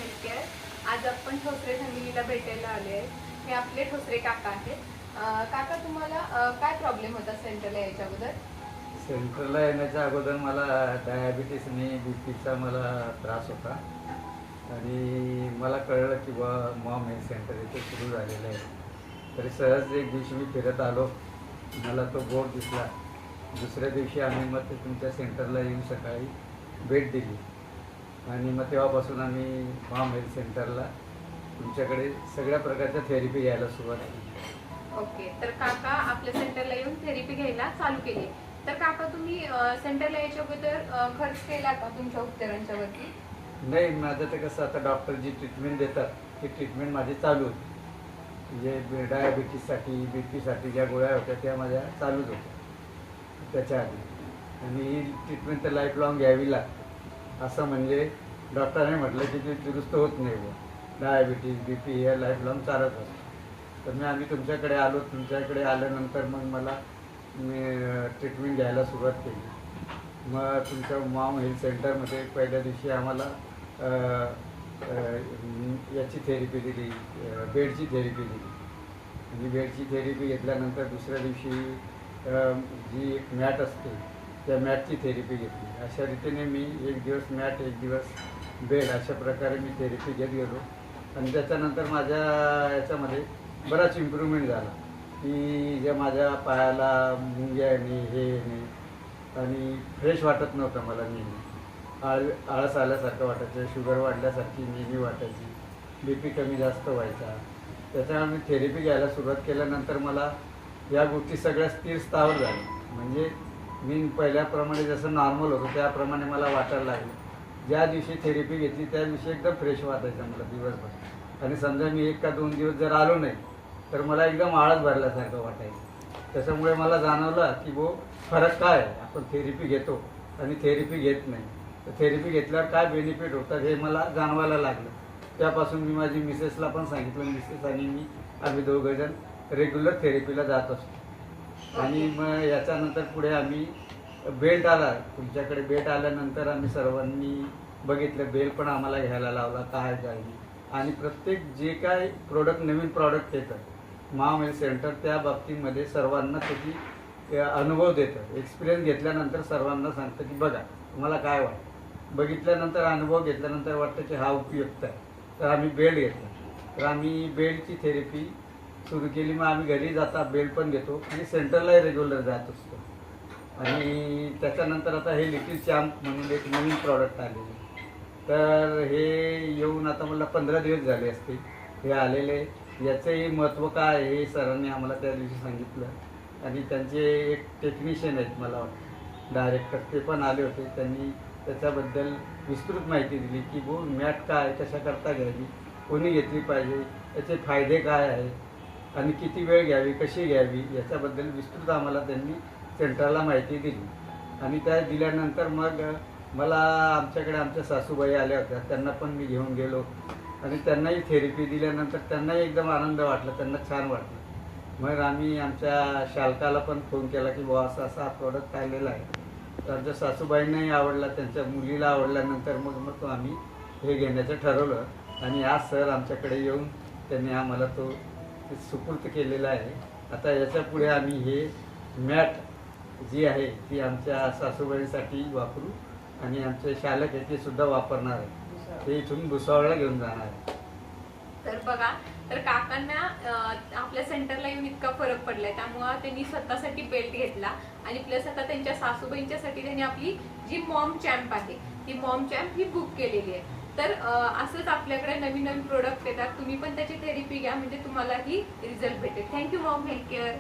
Health care. आज आपण ठोसरे फॅमिलीला भेटायला आले आहे. हे आपले ठोसरे काका आहेत. काका, तुम्हाला काय प्रॉब्लेम होता सेंटरला यायच्या अगोदर? सेंटरला येण्याच्या अगोदर मला डायबिटीस आणि बीपीचा मला त्रास होता आणि मला कळलं की बा मॉम हेल्थ सेंटर इथे सुरू झालेलं आहे. तरी सहज एक दिवशी मी फिरत आलो, मला तो बोर्ड दिसला. दुसऱ्या दिवशी आम्ही मग ते तुमच्या सेंटरला येऊन सकाळी भेट दिली आणि मग तेव्हापासून आम्ही मॉम हेल्थ सेंटरला तुमच्याकडे सगळ्या प्रकारच्या थेरपी घ्यायला सुरुवात केली. ओके, तर काका आपल्या सेंटरला येऊन थेरपी घ्यायला चालू केली. तर काका, तुम्ही सेंटरला यायच्या अगोदर खर्च केला का तुमच्या उपचारांच्या वरती? नाही, माझं ते कसं आता डॉक्टर जी ट्रीटमेंट देतात ती ट्रीटमेंट माझी चालू होती. म्हणजे डायबिटीससाठी बी पीसाठी ज्या गोळ्या होत्या त्या माझ्या चालूच होत्या त्याच्या आधी. आणि ही ट्रीटमेंट तर लाईफ लॉंग घ्यावी लागते. असं म्हणजे डॉक्टरने म्हटलं की ती दुरुस्त होत नाही बुवा. डायबिटीस बी पी हे लाईफ लॉंग चालत असतं. तर आम्ही तुमच्याकडे आलो. तुमच्याकडे आल्यानंतर मग मला ट्रीटमेंट घ्यायला सुरुवात केली. मग तुमच्या मॉम हेल्थ सेंटरमध्ये पहिल्या दिवशी आम्हाला याची थेरपी दिली, बेडची थेरपी दिली. म्हणजे बेडची थेरपी घेतल्यानंतर दुसऱ्या दिवशी जी एक मॅट असते त्या मॅटची थेरपी घेतली. अशा रीतीने मी एक दिवस मॅट एक दिवस बेड अशा प्रकारे मी थेरपी घेत गेलो. आणि त्याच्यानंतर माझ्या याच्यामध्ये बराच इम्प्रूव्हमेंट झाला की ज्या माझ्या पायाला मुंग्या येणे हे येणे आणि फ्रेश वाटत नव्हतं मला नेहमी. आळस आल्यासारखं वाटायचं, शुगर वाढल्यासारखी नेहमी वाटायची, बी पी कमी जास्त व्हायचा. त्याच्यामुळे मी थेरपी घ्यायला सुरुवात केल्यानंतर मला या गोष्टी सगळ्या स्थिर स्थावर झाल्या. म्हणजे मी पहिल्याप्रमाणे जसं नॉर्मल होतो त्याप्रमाणे मला वाटायला लागलं. ज्या दिवशी थेरपी घेतली त्या दिवशी एकदम फ्रेश वाटायचं मला दिवसभर. आणि समजा मी 1 का 2 दिवस जर आलो नाही तर मला एकदम आळस भरल्यासारखं वाटायचं. त्याच्यामुळे मला जाणवलं की फरक काय आहे, आपण थेरपी घेतो आणि थेरपी घेत नाही. तर थेरपी घेतल्यावर काय बेनिफिट होतात हे मला जाणवायला लागलं. त्यापासून मी माझी मिसेसला पण सांगितलं. मिसेस आणि मी आम्ही दोघंजण रेग्युलर थेरपीला जात असतो. आणि मग याच्यानंतर पुढे आम्ही बेल्ट आला. तुमच्याकडे बेल्ट आल्यानंतर आम्ही सर्वांनी बघितलं. बेल पण आम्हाला घ्यायला लावला काय नाही. आणि प्रत्येक जे काय नवीन प्रॉडक्ट येतं मॉम हेल्थ सेंटर त्या बाबतीमध्ये सर्वांना त्याची अनुभव देतं. एक्सपिरियन्स घेतल्यानंतर सर्वांना सांगतं की बघा तुम्हाला काय वाटतं. बघितल्यानंतर अनुभव घेतल्यानंतर वाटतं की हा उपयुक्त आहे. तर आम्ही बेल्ट घेतला. तर आम्ही बेल्टची थेरपी सुरू केली. मग आम्ही घरी जाता बेल्ट पण घेतो आणि सेंटरलाही रेग्युलर जात असतो. आणि त्याच्यानंतर आता हे लिटिल चॅम्प म्हणून एक नवीन प्रॉडक्ट आलेले. तर हे येऊन आता मला 15 दिवस झाले असते हे आलेले. याचंही महत्त्व काय आहे हे सरांनी आम्हाला त्या दिवशी सांगितलं. आणि त्यांचे एक टेक्निशियन आहेत मला वाटतं डायरेक्टर, ते पण आले होते. त्यांनी त्याच्याबद्दल विस्तृत माहिती दिली की मॅट काय, कशाकरता घ्यावी, कोणी घेतली पाहिजे, याचे फायदे काय आहेत आणि किती वेळ घ्यावी, कशी घ्यावी याच्याबद्दल विस्तृत आम्हाला त्यांनी सेंटरला माहिती दिली. आणि त्या दिल्यानंतर मग मला आमच्याकडे आमच्या सासूबाई आल्या होत्या, त्यांना पण मी घेऊन गेलो आणि त्यांनाही थेरपी दिल्यानंतर त्यांनाही एकदम आनंद वाटला, त्यांना छान वाटलं. मग आम्ही आमच्या शालकाला पण फोन केला की असा असा प्रॉडक्ट आलेला आहे. तर आमच्या सासूबाईंनाही आवडला, त्यांच्या मुलीला आवडल्यानंतर मग आम्ही हे घेण्याचं ठरवलं. आणि आज सर आमच्याकडे येऊन त्यांनी आम्हाला तो सुपूर्द केलेला आहे. आता याच्या पुढे आम्ही हे मॅट जी आहे ती आमच्या सासूबाईंसाठी वापरू आणि आमचे शालक आहे ते सुद्धा वापरणार आहे. ते इथून भुसावळला घेऊन जाणार आहे. तर बघा, तर काकांना आपल्या सेंटरला येऊन इतका फरक पडलाय, त्यामुळे त्यांनी स्वतःसाठी बेल्ट घेतला आणि प्लस आता त्यांच्या सासूबाईंच्यासाठी त्यांनी आपली जी मॉम चॅम्प आहे ती मॉम चॅम्प ही बुक केलेली आहे. तर असंच आपल्याकडे नवीन नवीन प्रोडक्ट येतात. तुम्ही पण त्याची थेरपी घ्या म्हणजे तुम्हालाही रिझल्ट भेटेल. Thank you Maugham health care.